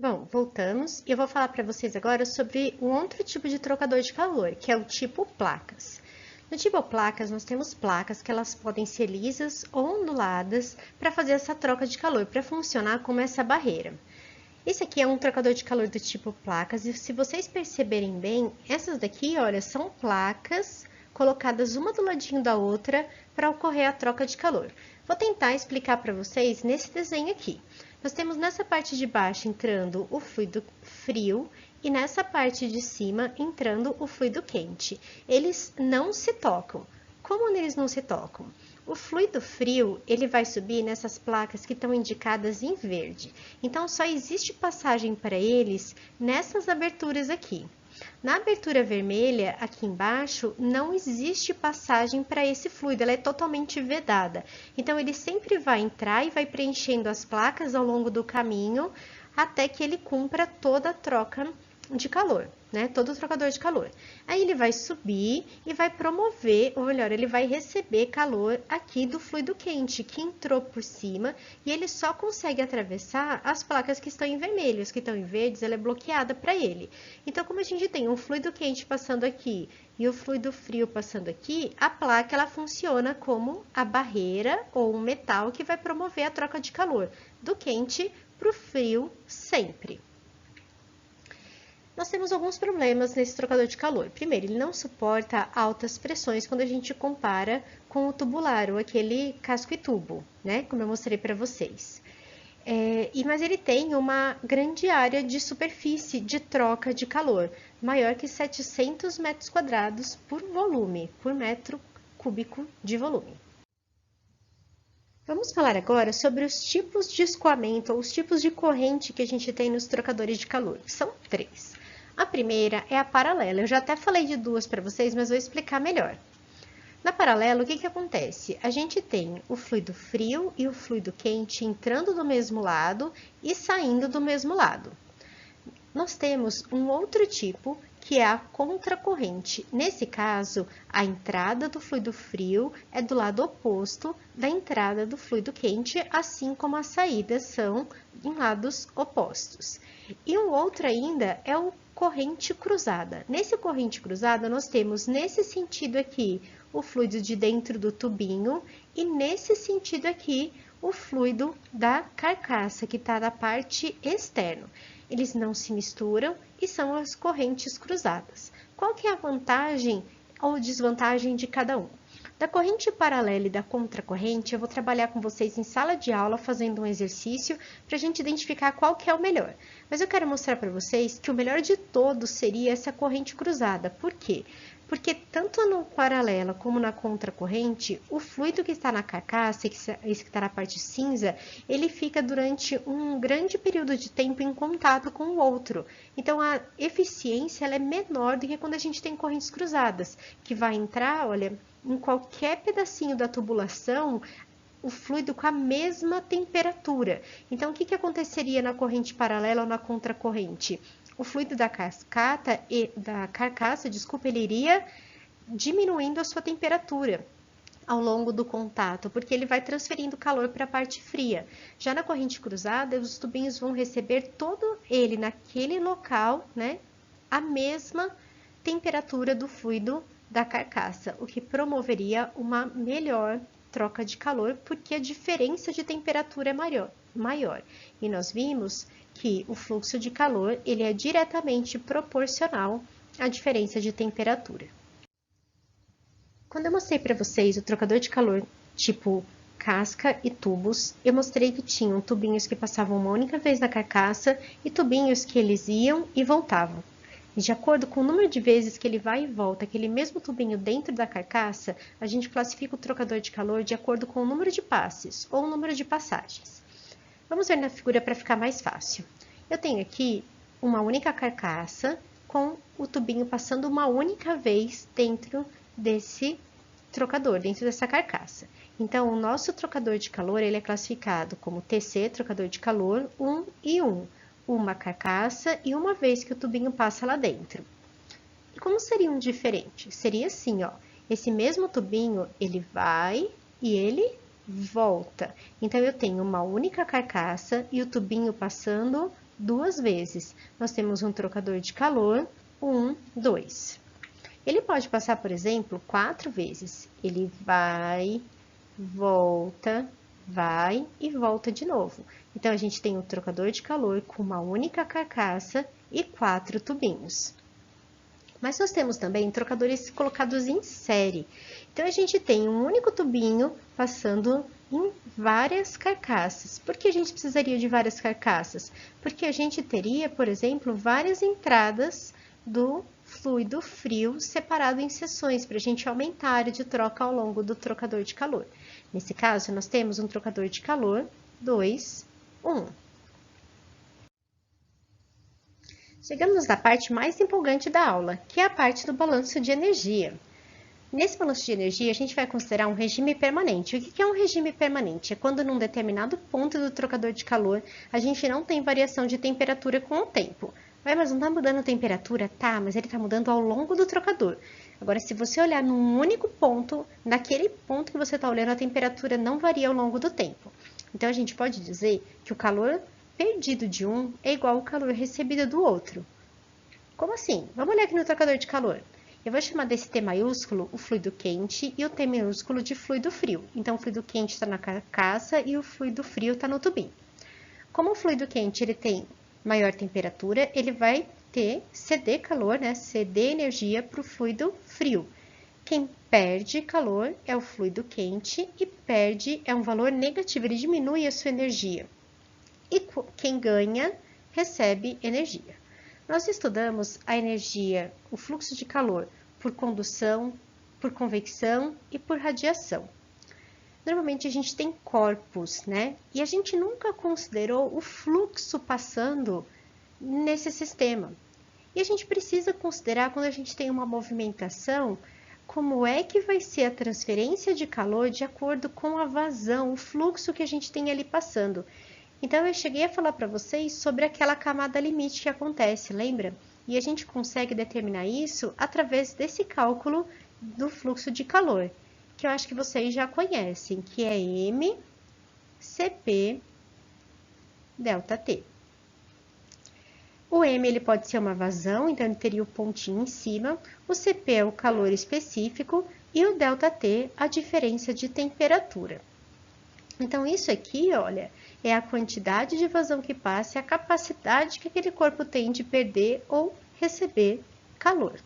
Bom, voltamos e eu vou falar para vocês agora sobre um outro tipo de trocador de calor, que é o tipo placas. No tipo placas, nós temos placas que elas podem ser lisas ou onduladas para fazer essa troca de calor, para funcionar como essa barreira. Esse aqui é um trocador de calor do tipo placas e se vocês perceberem bem, essas daqui, olha, são placas colocadas uma do ladinho da outra para ocorrer a troca de calor. Vou tentar explicar para vocês nesse desenho aqui. Nós temos nessa parte de baixo entrando o fluido frio e nessa parte de cima entrando o fluido quente. Eles não se tocam. Como eles não se tocam? O fluido frio, ele vai subir nessas placas que estão indicadas em verde. Então, só existe passagem para eles nessas aberturas aqui. Na abertura vermelha, aqui embaixo, não existe passagem para esse fluido, ela é totalmente vedada. Então, ele sempre vai entrar e vai preenchendo as placas ao longo do caminho até que ele cumpra toda a troca de calor, né? Todo o trocador de calor. Aí ele vai subir e vai promover, ou melhor, ele vai receber calor aqui do fluido quente que entrou por cima e ele só consegue atravessar as placas que estão em vermelho, as que estão em verdes, ela é bloqueada para ele. Então, como a gente tem um fluido quente passando aqui e o fluido frio passando aqui, a placa ela funciona como a barreira ou um metal que vai promover a troca de calor do quente para o frio sempre. Nós temos alguns problemas nesse trocador de calor. Primeiro, ele não suporta altas pressões quando a gente compara com o tubular, ou aquele casco e tubo, né? Como eu mostrei para vocês. Mas ele tem uma grande área de superfície de troca de calor, maior que 700 metros quadrados por volume, por metro cúbico de volume. Vamos falar agora sobre os tipos de escoamento, ou os tipos de corrente que a gente tem nos trocadores de calor. São três. A primeira é a paralela. Eu já até falei de duas para vocês, mas vou explicar melhor. Na paralela, o que acontece? A gente tem o fluido frio e o fluido quente entrando do mesmo lado e saindo do mesmo lado. Nós temos um outro tipo, que é a contracorrente. Nesse caso, a entrada do fluido frio é do lado oposto da entrada do fluido quente, assim como as saídas são em lados opostos. E um outro ainda é o corrente cruzada. Nesse corrente cruzada, nós temos nesse sentido aqui o fluido de dentro do tubinho e nesse sentido aqui o fluido da carcaça, que está na parte externa. Eles não se misturam e são as correntes cruzadas. Qual que é a vantagem ou desvantagem de cada um? Da corrente paralela e da contracorrente, eu vou trabalhar com vocês em sala de aula, fazendo um exercício para a gente identificar qual que é o melhor. Mas eu quero mostrar para vocês que o melhor de todos seria essa corrente cruzada. Por quê? Porque tanto no paralela como na contracorrente, o fluido que está na carcaça, esse que está na parte cinza, ele fica durante um grande período de tempo em contato com o outro. Então, a eficiência ela é menor do que quando a gente tem correntes cruzadas, que vai entrar, olha, em qualquer pedacinho da tubulação, o fluido com a mesma temperatura. Então, o que aconteceria na corrente paralela ou na contracorrente? O fluido da cascata e da carcaça, desculpa, ele iria diminuindo a sua temperatura ao longo do contato, porque ele vai transferindo calor para a parte fria. Já na corrente cruzada, os tubinhos vão receber todo ele naquele local, né, a mesma temperatura do fluido da carcaça, o que promoveria uma melhor troca de calor, porque a diferença de temperatura é maior. E nós vimos que o fluxo de calor ele é diretamente proporcional à diferença de temperatura. Quando eu mostrei para vocês o trocador de calor tipo casca e tubos, eu mostrei que tinham tubinhos que passavam uma única vez na carcaça e tubinhos que eles iam e voltavam. E de acordo com o número de vezes que ele vai e volta, aquele mesmo tubinho dentro da carcaça, a gente classifica o trocador de calor de acordo com o número de passes ou o número de passagens. Vamos ver na figura para ficar mais fácil. Eu tenho aqui uma única carcaça com o tubinho passando uma única vez dentro desse trocador, dentro dessa carcaça. Então, o nosso trocador de calor ele é classificado como TC, trocador de calor, 1 e 1. Uma carcaça e uma vez que o tubinho passa lá dentro. E como seria um diferente? Seria assim, ó, esse mesmo tubinho, ele vai e ele volta. Então, eu tenho uma única carcaça e o tubinho passando 2 vezes. Nós temos um trocador de calor, 1, 2. Ele pode passar, por exemplo, 4 vezes. Ele vai, volta, vai e volta de novo. Então, a gente tem um trocador de calor com uma única carcaça e 4 tubinhos. Mas nós temos também trocadores colocados em série. Então, a gente tem um único tubinho passando em várias carcaças. Por que a gente precisaria de várias carcaças? Porque a gente teria, por exemplo, várias entradas do fluido frio separado em seções, para a gente aumentar a área de troca ao longo do trocador de calor. Nesse caso, nós temos um trocador de calor 2, 1. Chegamos na parte mais empolgante da aula, que é a parte do balanço de energia. Nesse balanço de energia, a gente vai considerar um regime permanente. O que é um regime permanente? É quando num determinado ponto do trocador de calor, a gente não tem variação de temperatura com o tempo. Mas não está mudando a temperatura? Tá, mas ele está mudando ao longo do trocador. Agora, se você olhar num único ponto, naquele ponto que você está olhando, a temperatura não varia ao longo do tempo. Então, a gente pode dizer que o calor perdido de um é igual ao calor recebido do outro. Como assim? Vamos olhar aqui no trocador de calor. Eu vou chamar desse T maiúsculo o fluido quente e o T minúsculo de fluido frio. Então, o fluido quente está na carcaça e o fluido frio está no tubinho. Como o fluido quente ele tem maior temperatura, ele vai ceder calor, ceder energia para o fluido frio. Quem perde calor é o fluido quente e perde é um valor negativo, ele diminui a sua energia. E quem ganha, recebe energia. Nós estudamos a energia, o fluxo de calor, por condução, por convecção e por radiação. Normalmente a gente tem corpos, E a gente nunca considerou o fluxo passando nesse sistema. E a gente precisa considerar quando a gente tem uma movimentação, como é que vai ser a transferência de calor de acordo com a vazão, o fluxo que a gente tem ali passando. Então, eu cheguei a falar para vocês sobre aquela camada limite que acontece, lembra? E a gente consegue determinar isso através desse cálculo do fluxo de calor, que eu acho que vocês já conhecem, que é M, Cp, ΔT. O M ele pode ser uma vazão, então ele teria o pontinho em cima, o Cp é o calor específico e o ΔT a diferença de temperatura. Então, isso aqui, olha, é a quantidade de vazão que passa e a capacidade que aquele corpo tem de perder ou receber calor.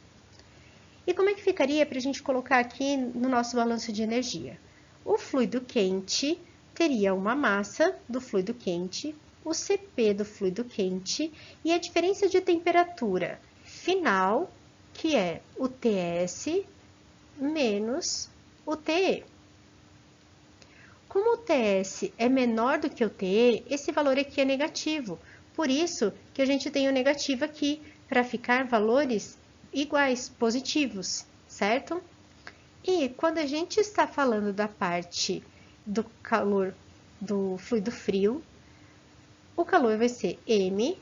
E como é que ficaria para a gente colocar aqui no nosso balanço de energia? O fluido quente teria uma massa do fluido quente, o Cp do fluido quente e a diferença de temperatura final, que é o Ts menos o Te. Como o Ts é menor do que o Te, esse valor aqui é negativo. Por isso que a gente tem o negativo aqui, para ficar valores iguais, positivos, certo? E quando a gente está falando da parte do calor do fluido frio, o calor vai ser M,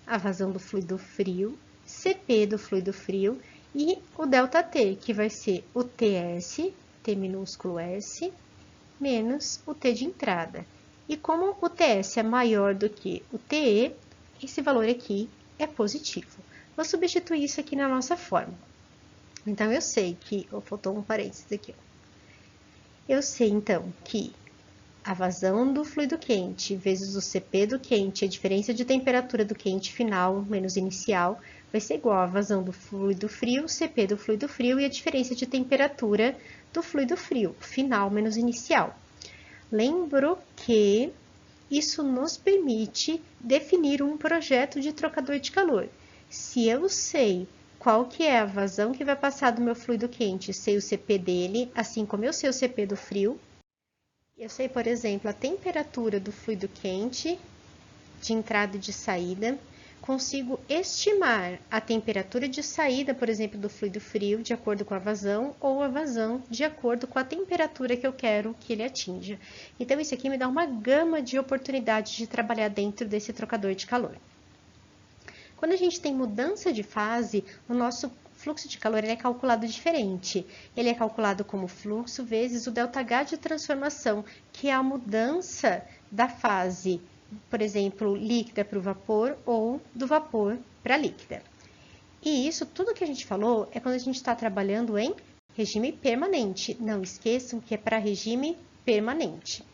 a vazão do fluido frio, Cp do fluido frio, e o ΔT, que vai ser o Ts, T minúsculo S, menos o T de entrada. E como o Ts é maior do que o Te, esse valor aqui é positivo. Vou substituir isso aqui na nossa fórmula. Então, eu sei que... faltou um parênteses aqui. Eu sei, então, que a vazão do fluido quente vezes o Cp do quente, a diferença de temperatura do quente final menos inicial, vai ser igual à vazão do fluido frio, Cp do fluido frio e a diferença de temperatura do fluido frio, final menos inicial. Lembro que isso nos permite definir um projeto de trocador de calor. Se eu sei qual que é a vazão que vai passar do meu fluido quente, sei o Cp dele, assim como eu sei o Cp do frio, eu sei, por exemplo, a temperatura do fluido quente, de entrada e de saída, consigo estimar a temperatura de saída, por exemplo, do fluido frio, de acordo com a vazão, ou a vazão de acordo com a temperatura que eu quero que ele atinja. Então, isso aqui me dá uma gama de oportunidades de trabalhar dentro desse trocador de calor. Quando a gente tem mudança de fase, o nosso fluxo de calor ele é calculado diferente. Ele é calculado como fluxo vezes o ΔH de transformação, que é a mudança da fase, por exemplo, líquida para o vapor ou do vapor para a líquida. E isso, tudo que a gente falou, é quando a gente está trabalhando em regime permanente. Não esqueçam que é para regime permanente.